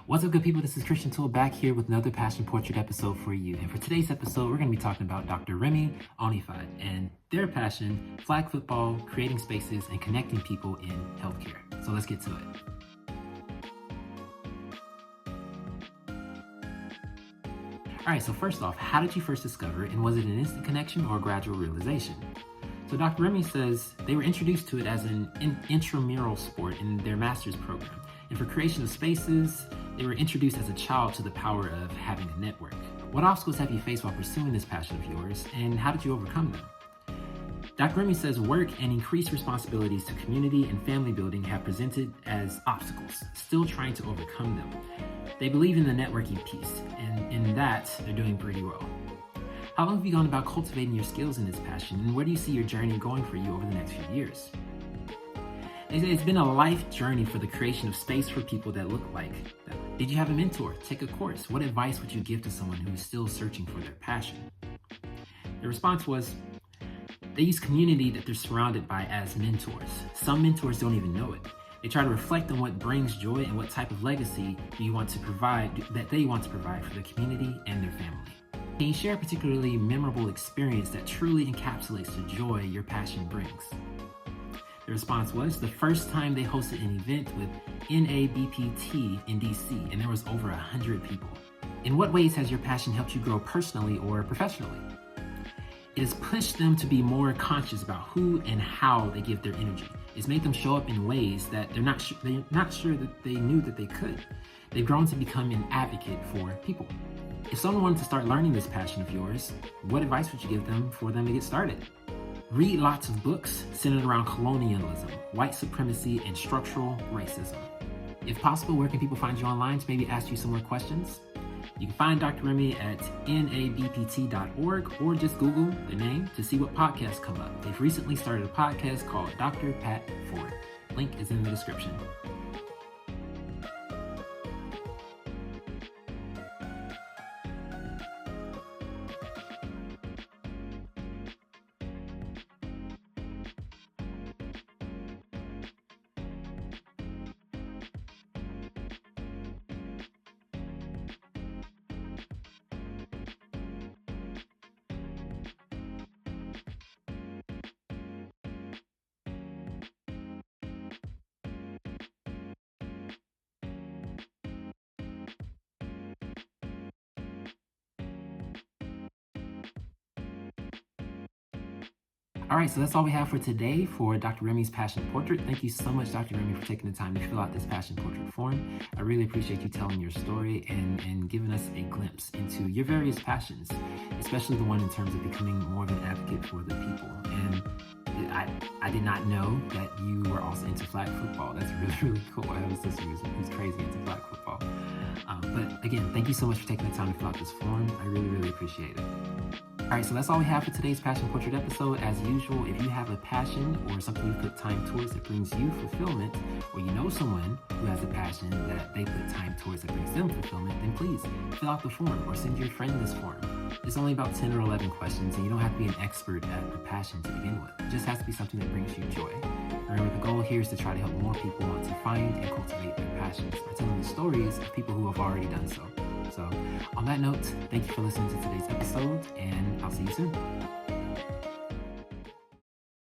What's up, good people? This is Christian Toole back here with another Passion Portrait episode for you. And for today's episode, we're going to be talking about Dr. Remi Onifade and their passion, flag football, creating spaces, and connecting people in healthcare. So let's get to it. All right, so first off, how did you first discover it, and was it an instant connection or a gradual realization? So Dr. Remi says they were introduced to it as an intramural sport in their master's program. And for creation of spaces, they were introduced as a child to the power of having a network. What obstacles have you faced while pursuing this passion of yours, and how did you overcome them? Dr. Remi says work and increased responsibilities to community and family building have presented as obstacles, still trying to overcome them. They believe in the networking piece, and in that, they're doing pretty well. How long have you gone about cultivating your skills in this passion, and where do you see your journey going for you over the next few years? They say it's been a life journey for the creation of space for people that look like them. Did you have a mentor? Take a course. What advice would you give to someone who is still searching for their passion? The response was, they use community that they're surrounded by as mentors. Some mentors don't even know it. They try to reflect on what brings joy and what type of legacy that they want to provide for the community and their family. Can you share a particularly memorable experience that truly encapsulates the joy your passion brings? The response was the first time they hosted an event with NABPT in DC, and there was over 100 people. In what ways has your passion helped you grow personally or professionally? It has pushed them to be more conscious about who and how they give their energy. It's made them show up in ways that they're not sure that they knew that they could. They've grown to become an advocate for people. If someone wanted to start learning this passion of yours, what advice would you give them for them to get started? Read lots of books centered around colonialism, white supremacy, and structural racism. If possible, where can people find you online to maybe ask you some more questions? You can find Dr. Remi at nabpt.org or just Google the name to see what podcasts come up. They've recently started a podcast called Dr. Pat Ford. Link is in the description. All right, so that's all we have for today for Dr. Remi's Passion Portrait. Thank you so much, Dr. Remi, for taking the time to fill out this Passion Portrait form. I really appreciate you telling your story and giving us a glimpse into your various passions, especially the one in terms of becoming more of an advocate for the people. And I did not know that you were also into flag football. That's really, really cool. I have a sister who's crazy into flag football. But again, thank you so much for taking the time to fill out this form. I really, really appreciate it. All right, so that's all we have for today's Passion Portrait episode. As usual, if you have a passion or something you put time towards that brings you fulfillment, or you know someone who has a passion that they put time towards that brings them fulfillment, then please fill out the form or send your friend this form. It's only about 10 or 11 questions, and you don't have to be an expert at the passion to begin with. It just has to be something that brings you joy. Remember, the goal here is to try to help more people want to find and cultivate their passions by telling the stories of people who have already done so. So, on that note, thank you for listening to today's episode, and I'll see you soon.